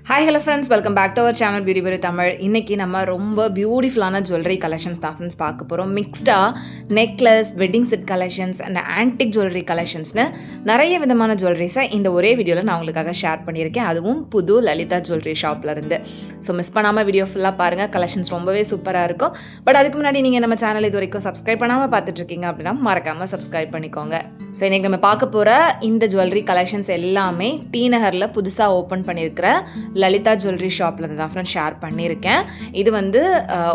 Hi hello friends, welcome back to our channel Beauty Beauty Tamil. இன்னைக்கு நம்ம ரொம்ப பியூட்டிஃபுல்லான ஜுவல்லரி கலெக்ஷன்ஸ் தான் ஃப்ரெண்ட்ஸ் பார்க்க போகிறோம். மிக்ஸ்டாக necklace, wedding set collections and antique jewellery கலெக்ஷன்ஸ்னு நிறைய விதமான ஜுவல்லரிஸை இந்த ஒரே வீடியோவில் நான் உங்களுக்காக ஷேர் பண்ணியிருக்கேன். அதுவும் புது லலிதா ஜுவல்லரி ஷாப்லேருந்து. ஸோ மிஸ் பண்ணாமல் வீடியோ ஃபுல்லாக பாருங்கள். கலெக்ஷன்ஸ் ரொம்பவே சூப்பராக இருக்கும். பட் அதுக்கு முன்னாடி நீங்கள் நம்ம சேனல் இது வரைக்கும் சப்ஸ்கிரைப் பண்ணாமல் பார்த்துட்ருக்கீங்க அப்படின்னா மறக்காமல் சப்ஸ்கிரைப் பண்ணிக்கோங்க. ஸோ இன்றைக்கி நம்ம பார்க்க போகிற இந்த ஜுவல்லரி கலெக்ஷன்ஸ் எல்லாமே டி நகரில் புதுசாக ஓப்பன் பண்ணியிருக்கிற லலிதா ஜுவல்லரி ஷாப்பில் தான் ஃப்ரெண்ட் ஷேர் பண்ணியிருக்கேன். இது வந்து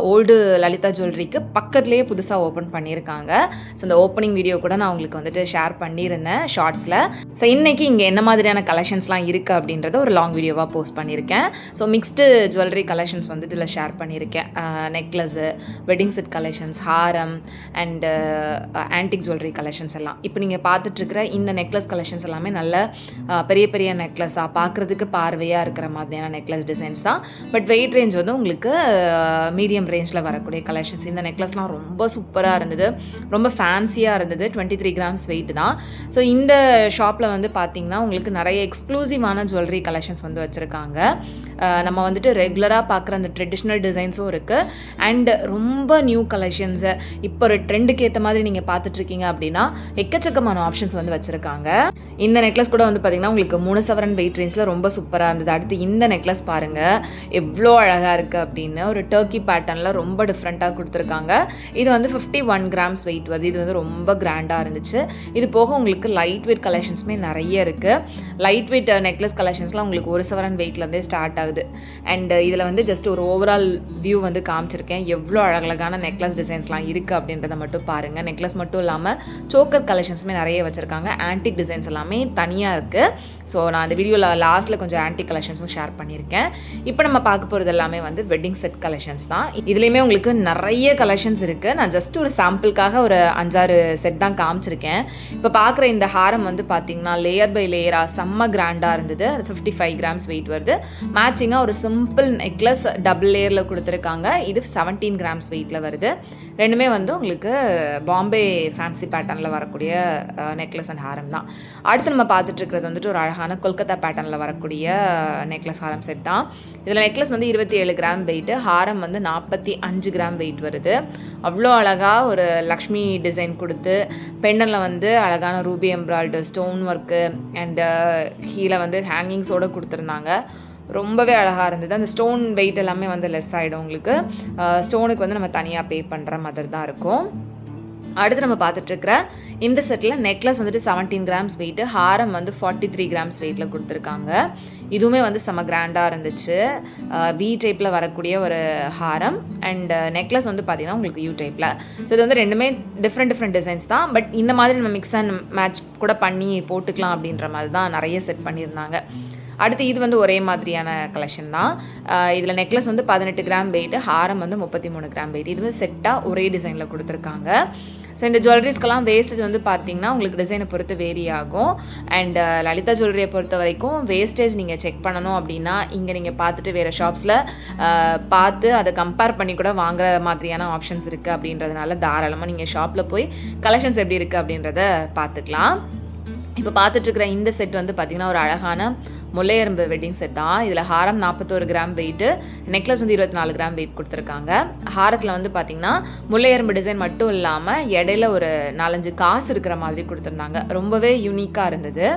ஓல்டு லலிதா ஜுவல்லரிக்கு பக்கத்துலேயே புதுசாக ஓப்பன் பண்ணியிருக்காங்க. ஸோ இந்த ஓப்பனிங் வீடியோ கூட நான் உங்களுக்கு வந்துட்டு ஷேர் பண்ணியிருந்தேன் ஷார்ட்ஸில். ஸோ இன்றைக்கி இங்கே என்ன மாதிரியான கலெக்ஷன்ஸ்லாம் இருக்குது அப்படின்றத ஒரு லாங் வீடியோவாக போஸ்ட் பண்ணியிருக்கேன். ஸோ மிக்ஸ்டு ஜுவல்லரி கலெக்ஷன்ஸ் வந்து இதில் ஷேர் பண்ணியிருக்கேன். Necklace, wedding set collections, Haram and antique jewellery collections எல்லாம். இப்போ நீங்கள் பார்த்துட்ருக்கிற இந்த நெக்லஸ் கலெக்ஷன்ஸ் எல்லாமே நல்ல பெரிய பெரிய நெக்லஸ் தான், பார்க்குறதுக்கு பார்வையாக இருக்கிற மாதிரியான நெக்லஸ் டிசைன்ஸ் தான். பட் வெயிட் ரேஞ்ச் வந்து உங்களுக்கு மீடியம் ரேஞ்சில் வரக்கூடிய கலெக்ஷன்ஸ். இந்த நெக்லஸ்லாம் ரொம்ப சூப்பராக இருந்தது, ரொம்ப ஃபேன்சியாக இருந்தது. 23 கிராம்ஸ் வெயிட் தான். ஸோ இந்த ஷாப்பில் வந்து பார்த்திங்கன்னா உங்களுக்கு நிறைய எக்ஸ்க்ளூசிவான ஜுவல்லரி கலெக்ஷன்ஸ் வந்து வச்சுருக்காங்க. நம்ம வந்துட்டு ரெகுலராக பார்க்குற அந்த ட்ரெடிஷ்னல் டிசைன்ஸும் இருக்குது அண்ட் ரொம்ப நியூ கலெக்ஷன்ஸு இப்போ ஒரு ட்ரெண்டுக்கு ஏற்ற மாதிரி நீங்கள் பார்த்துட்ருக்கீங்க அப்படின்னா எக்கச்சக்கமான ஆப்ஷன்ஸ் வந்து வச்சுருக்காங்க. இந்த நெக்லஸ் கூட வந்து பார்த்திங்கன்னா உங்களுக்கு 3 சவரன் வெயிட் ரேஞ்சில் ரொம்ப சூப்பராக இருந்தது. அடுத்து இந்த நெக்லஸ் பாருங்கள் எவ்வளோ அழகாக இருக்குது அப்படின்னு, ஒரு டர்க்கி பேட்டர்னில் ரொம்ப டிஃப்ரெண்ட்டாக கொடுத்துருக்காங்க. இது வந்து 51 கிராம்ஸ் வெயிட் வருது. இது வந்து ரொம்ப கிராண்டாக இருந்துச்சு. இது போக உங்களுக்கு லைட் வெயிட் கலெக்ஷன்ஸுமே நிறைய இருக்குது. லைட் வெயிட் நெக்லஸ் கலெக்ஷன்ஸ்லாம் உங்களுக்கு 1 சவரன் வெயிட்லேருந்தே ஸ்டார்ட் ஆகுது. அண்ட் இதில் வந்து ஜஸ்ட் ஒரு ஓவரால் வியூ வந்து காமிச்சிருக்கேன். எவ்வளோ அழகழகான நெக்லஸ் டிசைன்ஸ்லாம் இருக்குது அப்படின்றத மட்டும் பாருங்கள். நெக்லஸ் மட்டும் இல்லாமல் சோக்கர் கலெக்ஷன்ஸுமே நிறைய வச்சுருக்காங்க. ஆன்டிக் டிசைன்ஸ் எல்லாமே தனியாக இருக்குது. ஸோ நான் அந்த வீடியோவில் லாஸ்ட்டில் கொஞ்சம் ஆன்டிக் கலெக்ஷன்ஸும் ஷேர் பண்ணியிருக்கேன். இப்போ நம்ம பார்க்க போகிறது எல்லாமே வந்து வெட்டிங் செட் கலெக்ஷன்ஸ் தான். இதுலேயுமே உங்களுக்கு நிறைய கலெக்ஷன்ஸ் இருக்குது. நான் ஜஸ்ட் ஒரு சாம்பிளுக்காக ஒரு 5-6 செட் தான் காமிச்சிருக்கேன். இப்போ பார்க்குற இந்த ஹாரம் வந்து பார்த்திங்கன்னா லேயர் பை லேயராக செம்ம கிராண்டாக இருந்தது. அது 55 கிராம்ஸ் வெயிட் வருது. மேட்சிங்காக ஒரு சிம்பிள் நெக்லஸ் டபுள் லேயரில் கொடுத்துருக்காங்க. இது 17 கிராம்ஸ் வெயிட்டில் வருது. ரெண்டுமே வந்து உங்களுக்கு பாம்பே ஃபேன்சி பேட்டர்னில் வரக்கூடிய நெக்லஸ் அண்ட் ஹாரம் தான். அடுத்து நம்ம பார்த்துட்ருக்கிறது வந்துட்டு ஒரு அழகான கொல்கத்தா பேட்டர்னில் வரக்கூடிய நெக்லஸ் ஹாரம் செட் தான். இதில் நெக்லஸ் வந்து 27 கிராம் வெயிட்டு, ஹாரம் வந்து 45 கிராம் வெயிட் வருது. அவ்வளோ அழகாக ஒரு லக்ஷ்மி டிசைன் கொடுத்து பெண்டனில் வந்து அழகான ரூபி எம்ப்ராய்டு ஸ்டோன் ஒர்க்கு அண்டு கீழே வந்து ஹேங்கிங்ஸோடு கொடுத்துருந்தாங்க. ரொம்பவே அழகாக இருந்தது. அந்த ஸ்டோன் வெயிட் எல்லாமே வந்து லெஸ் ஆகிடும். உங்களுக்கு ஸ்டோனுக்கு வந்து நம்ம தனியாக பே பண்ணுற மாதிரி தான் இருக்கும். அடுத்து நம்ம பார்த்துட்ருக்கிற இந்த செட்டில் நெக்லஸ் வந்துட்டு 17 கிராம்ஸ் வெயிட்டு, ஹாரம் வந்து 43 கிராம்ஸ் வெயிட்டில் கொடுத்துருக்காங்க. இதுவுமே வந்து செம்ம கிராண்டாக இருந்துச்சு. வி டைப்பில் வரக்கூடிய ஒரு ஹாரம் அண்ட் நெக்லஸ் வந்து பார்த்திங்கன்னா உங்களுக்கு யூ டைப்பில். ஸோ இது வந்து ரெண்டுமே டிஃப்ரெண்ட் டிசைன்ஸ் தான். பட் இந்த மாதிரி நம்ம மிக்ஸ் அண்ட் மேட்ச் கூட பண்ணி போட்டுக்கலாம் அப்படின்ற மாதிரி தான் நிறைய செட் பண்ணியிருந்தாங்க. அடுத்து இது வந்து ஒரே மாதிரியான கலெக்ஷன் தான். இதில் நெக்லஸ் வந்து 18 கிராம் வெயிட்டு, ஹாரம் வந்து 33 கிராம் வெயிட். இது வந்து செட்டாக ஒரே டிசைனில் கொடுத்துருக்காங்க. ஸோ இந்த ஜுவல்லரிஸ்க்கெல்லாம் வேஸ்டேஜ் வந்து பார்த்திங்கன்னா உங்களுக்கு டிசைனை பொறுத்து வேரி ஆகும். அண்ட் லலிதா ஜுவல்லரியை பொறுத்த வரைக்கும் வேஸ்டேஜ் நீங்கள் செக் பண்ணணும் அப்படின்னா இங்கே நீங்கள் பார்த்துட்டு வேறு ஷாப்ஸில் பார்த்து அதை கம்பேர் பண்ணி கூட வாங்குற மாதிரியான ஆப்ஷன்ஸ் இருக்குது. அப்படின்றதுனால தாராளமாக நீங்கள் ஷாப்பில் போய் கலெக்ஷன்ஸ் எப்படி இருக்குது அப்படின்றத பார்த்துக்கலாம். இப்போ பார்த்துட்ருக்கிற இந்த செட் வந்து பார்த்திங்கன்னா ஒரு அழகான முல்லையரும்பு வெட்டிங் செட் தான். இதில் ஹாரம் 41 கிராம் வெயிட்டு, நெக்லஸ் வந்து 24 கிராம் வெயிட் கொடுத்துருக்காங்க. ஹாரத்தில் வந்து பார்த்திங்கன்னா முல்லையரும்பு டிசைன் மட்டும் இல்லாமல் இடையில ஒரு 4-5 காசு இருக்கிற மாதிரி கொடுத்துருந்தாங்க. ரொம்பவே யூனிக்காக இருந்தது.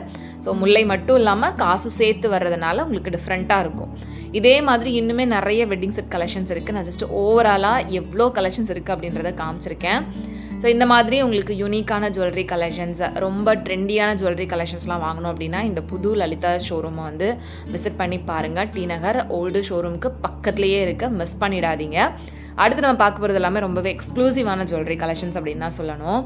ஸோ முல்லை மட்டும் இல்லாமல் காசும் சேர்த்து வர்றதுனால உங்களுக்கு டிஃப்ரெண்ட்டாக இருக்கும். இதே மாதிரி இன்னுமே நிறைய வெட்டிங் செட் கலெக்ஷன்ஸ் இருக்குது. நான் ஜஸ்ட் ஓவராலாக எவ்வளோ கலெக்ஷன்ஸ் இருக்குது அப்படின்றத காமிச்சிருக்கேன். ஸோ இந்த மாதிரி உங்களுக்கு யூனிக்கான ஜுவல்லரி கலெக்ஷன்ஸ், ரொம்ப ட்ரெண்டியான ஜுவல்லரி கலெக்ஷன்ஸ்லாம் வாங்கணும் அப்படின்னா இந்த புது லலிதா ஷோரூமை வந்து விசிட் பண்ணி பாருங்கள். டி நகர் ஓல்டு ஷோரூமுக்கு பக்கத்துலேயே இருக்க, மிஸ் பண்ணிடாதீங்க. அடுத்து நம்ம பார்க்க போகிறது எல்லாமே ரொம்பவே எக்ஸ்க்ளூசிவான ஜுவல்லரி கலெக்ஷன்ஸ் அப்படின்னு தான் சொல்லணும்.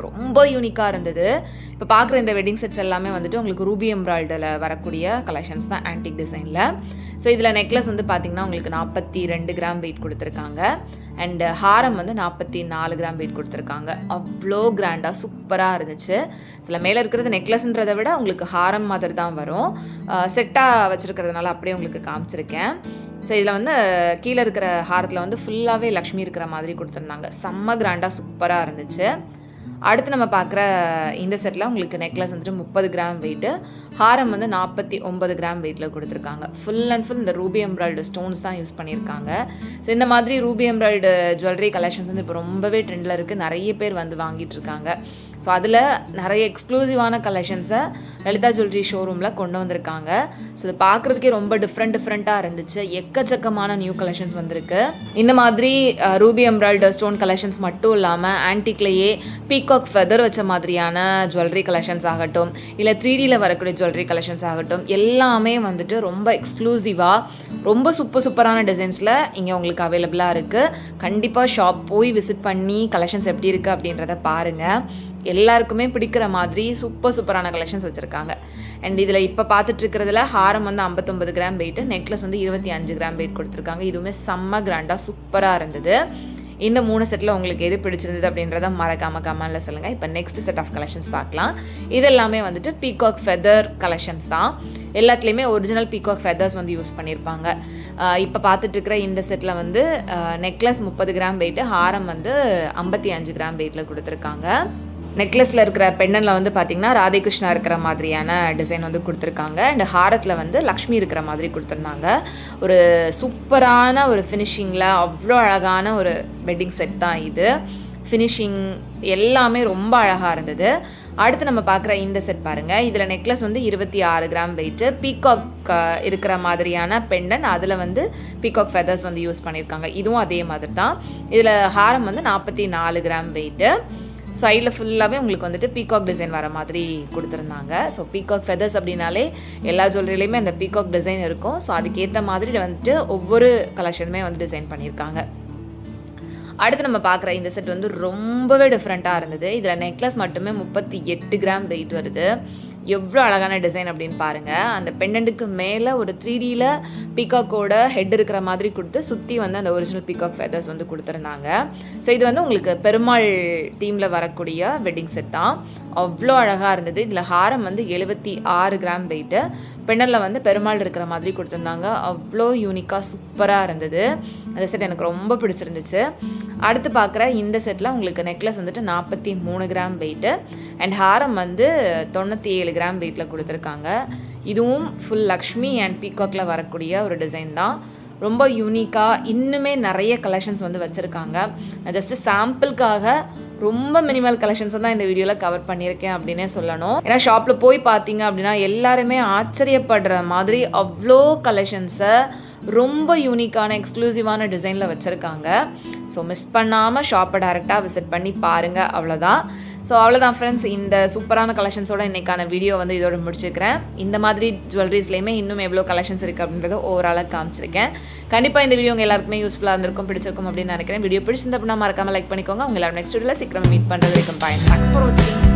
ரொம்ப யூனிக்காக இருந்தது. இப்போ பார்க்குற இந்த வெட்டிங் செட்ஸ் எல்லாமே வந்துட்டு உங்களுக்கு ரூபி எம்ப்ராய்டில் வரக்கூடிய கலெக்ஷன்ஸ் தான், ஆன்டிக் டிசைனில். ஸோ இதில் நெக்லஸ் வந்து பார்த்திங்கன்னா உங்களுக்கு 42 கிராம் வெயிட் கொடுத்துருக்காங்க அண்டு ஹாரம் வந்து 44 கிராம் வெயிட் கொடுத்துருக்காங்க. அவ்வளோ கிராண்டாக சூப்பராக இருந்துச்சு. இதில் மேலே இருக்கிறது நெக்லஸ்ன்றதை விட உங்களுக்கு ஹாரம் மாதிரி தான் வரும். செட்டாக வச்சுருக்கிறதுனால அப்படியே உங்களுக்கு காமிச்சிருக்கேன். ஸோ இதில் வந்து கீழே இருக்கிற ஹாரத்தில் வந்து ஃபுல்லாகவே லக்ஷ்மி இருக்கிற மாதிரி கொடுத்துருந்தாங்க. செம்ம கிராண்டாக சூப்பராக இருந்துச்சு. அடுத்து நம்ம பார்க்குற இந்த செட்டில் உங்களுக்கு நெக்லஸ் வந்துட்டு 30 கிராம் வெயிட்டு, ஹாரம் வந்து 49 கிராம் வெயிட்டில் கொடுத்துருக்காங்க. ஃபுல் அண்ட் ஃபுல் இந்த ரூபி எம்ப்ராய்டு ஸ்டோன்ஸ் தான் யூஸ் பண்ணியிருக்காங்க. ஸோ இந்த மாதிரி ரூபி எம்ப்ராய்டு ஜுவல்லரி கலெக்ஷன்ஸ் வந்து இப்போ ரொம்பவே ட்ரெண்டில் இருக்குது. நிறைய பேர் வந்து வாங்கிட்டு இருக்காங்க. ஸோ அதில் நிறைய எக்ஸ்க்ளூசிவான கலெக்ஷன்ஸை லலிதா ஜுவல்லரி ஷோரூமில் கொண்டு வந்திருக்காங்க. ஸோ இது பார்க்குறதுக்கே ரொம்ப டிஃப்ரெண்ட்டாக இருந்துச்சு. எக்கச்சக்கமான நியூ கலெக்ஷன்ஸ் வந்திருக்கு. இந்த மாதிரி ரூபி எம்ப்ராய்டு ஸ்டோன் கலெக்ஷன்ஸ் மட்டும் இல்லாமல் ஆன்டிக்லேயே பீகாக் ஃபெதர் வச்ச மாதிரியான ஜுவல்லரி கலெக்ஷன்ஸ் ஆகட்டும், இல்லை 3Dயில் வரக்கூடிய ஜுவல்லரி கலெக்ஷன்ஸ் ஆகட்டும், எல்லாமே வந்துட்டு ரொம்ப எக்ஸ்க்ளூசிவாக ரொம்ப சூப்பரான டிசைன்ஸில் இங்கே உங்களுக்கு அவைலபிளாக இருக்குது. கண்டிப்பாக ஷாப் போய் விசிட் பண்ணி கலெக்ஷன்ஸ் எப்படி இருக்குது அப்படின்றத பாருங்கள். எல்லாருக்குமே பிடிக்கிற மாதிரி சூப்பரான கலெக்ஷன்ஸ் வச்சுருக்காங்க. அண்ட் இதில் இப்போ பார்த்துட்ருக்கிறதுல ஹாரம் வந்து 59 கிராம் வெயிட்டு, நெக்லஸ் வந்து 25 கிராம் வெயிட் கொடுத்துருக்காங்க. இதுவுமே செம்ம கிராண்டாக சூப்பராக இருந்தது. இந்த 3 செட்டில் உங்களுக்கு எது பிடிச்சிருந்தது அப்படின்றத மறக்காமல் கமெண்டில் சொல்லுங்கள். இப்போ நெக்ஸ்ட் செட் ஆஃப் கலெக்ஷன்ஸ் பார்க்கலாம். இதெல்லாமே வந்துட்டு பீகாக் ஃபெதர் கலெக்ஷன்ஸ் தான். எல்லாத்துலேயுமே ஒரிஜினல் பீகாக் ஃபெதர்ஸ் வந்து யூஸ் பண்ணியிருப்பாங்க. இப்போ பார்த்துட்ருக்கிற இந்த செட்டில் வந்து நெக்லஸ் 30 கிராம் வெயிட்டு, ஹாரம் வந்து 55 கிராம் வெயிட்டில் கொடுத்துருக்காங்க. நெக்லஸில் இருக்கிற பெண்ணனில் வந்து பார்த்திங்கன்னா ராதேகிருஷ்ணா இருக்கிற மாதிரியான டிசைன் வந்து கொடுத்துருக்காங்க. அண்ட் ஹாரத்தில் வந்து லக்ஷ்மி இருக்கிற மாதிரி கொடுத்துருந்தாங்க. ஒரு சூப்பரான ஒரு ஃபினிஷிங்கில் அவ்வளோ அழகான ஒரு வெட்டிங் செட் தான் இது. ஃபினிஷிங் எல்லாமே ரொம்ப அழகாக இருந்தது. அடுத்து நம்ம பார்க்குற இந்த செட் பாருங்கள். இதில் நெக்லஸ் வந்து 26 கிராம் வெயிட்டு, பீகாக் இருக்கிற மாதிரியான பெண்டன், அதில் வந்து பீகாக் ஃபெதர்ஸ் வந்து யூஸ் பண்ணியிருக்காங்க. இதுவும் அதே மாதிரி தான். இதில் ஹாரம் வந்து 44 கிராம் வெயிட்டு, சைடில் ஃபுல்லாகவே உங்களுக்கு வந்துட்டு பீகாக் டிசைன் வர மாதிரி கொடுத்துருந்தாங்க. ஸோ பீகாக் ஃபெதர்ஸ் அப்படின்னாலே எல்லா ஜுவல்லரிலையுமே அந்த பீகாக் டிசைன் இருக்கும். ஸோ அதுக்கேற்ற மாதிரி வந்துட்டு ஒவ்வொரு கலெக்ஷனுமே வந்து டிசைன் பண்ணியிருக்காங்க. அடுத்து நம்ம பார்க்குற இந்த செட் வந்து ரொம்பவே டிஃப்ரெண்ட்டாக இருந்தது. இதில் நெக்லஸ் மட்டுமே 38 கிராம் வெயிட் வருது. எவ்வளோ அழகான டிசைன் அப்படின்னு பாருங்கள். அந்த பெண்டன்ட்டுக்கு மேலே ஒரு 3Dயில் பீகாக்கோட ஹெட் இருக்கிற மாதிரி கொடுத்து சுற்றி வந்து அந்த ஒரிஜினல் பீகாக் ஃபெதர்ஸ் வந்து கொடுத்துருந்தாங்க. ஸோ இது வந்து உங்களுக்கு பெருமாள் தீமில் வரக்கூடிய வெட்டிங் செட் தான். அவ்வளோ அழகாக இருந்தது. இதில் ஹாரம் வந்து 76 கிராம் வெயிட்டு, பெண்டனில் வந்து பெருமாள் இருக்கிற மாதிரி கொடுத்துருந்தாங்க. அவ்வளோ யூனிக்காக சூப்பராக இருந்தது. அந்த செட் எனக்கு ரொம்ப பிடிச்சிருந்துச்சு. அடுத்து பார்க்குற இந்த செட்டில் உங்களுக்கு நெக்லஸ் வந்துட்டு 43 கிராம் வெயிட்டு, அண்ட் ஹாரம் வந்து 97 கிராம் வெயிட்டில் கொடுத்துருக்காங்க. இதுவும் ஃபுல் லக்ஷ்மி அண்ட் பீகாக்கில் வரக்கூடிய ஒரு டிசைன் தான். ரொம்ப யூனிக்காக இன்னுமே நிறைய கலெக்ஷன்ஸ் வந்து வச்சுருக்காங்க. நான் ஜஸ்ட்டு சாம்பிளுக்காக ரொம்ப மினிமல் கலெக்ஷன்ஸை தான் இந்த வீடியோவில் கவர் பண்ணியிருக்கேன் அப்படின்னே சொல்லணும். ஏன்னா ஷாப்பில் போய் பார்த்தீங்க அப்படின்னா எல்லாருமே ஆச்சரியப்படுற மாதிரி அவ்வளோ கலெக்ஷன்ஸை ரொம்ப யூனிக்கான எக்ஸ்க்ளூசிவான டிசைனில் வச்சுருக்காங்க. ஸோ மிஸ் பண்ணாமல் ஷாப்பை டைரெக்டாக விசிட் பண்ணி பாருங்கள். அவ்வளோதான். ஸோ அவ்வளோதான் ஃப்ரெண்ட்ஸ், இந்த சூப்பரான கலெக்ஷன்ஸோட இன்றைக்கான வீடியோ வந்து இதோட முடிச்சுக்கிறேன். இந்த மாதிரி ஜுவல்லரிஸ்லேயுமே இன்னும் எவ்வளோ கலெக்ஷன்ஸ் இருக்குது அப்படின்றத ஓவராலாக காமிச்சிருக்கேன். கண்டிப்பாக இந்த வீடியோ உங்கள் எல்லாருக்குமே யூஸ்ஃபுல்லாக இருந்திருக்கும், பிடிச்சிருக்கும் அப்படின்னு நினைக்கிறேன். வீடியோ பிடிச்சிருந்த அப்படின்னா மறக்காமல் லைக் பண்ணிக்கோங்க. உங்கள் எல்லாரும் நெக்ஸ்ட் வீடியோவில் சீக்கிரம் மீட் பண்ணுறது வரைக்கும் பாய். தேங்க்ஸ் ஃபார் வாட்சிங்.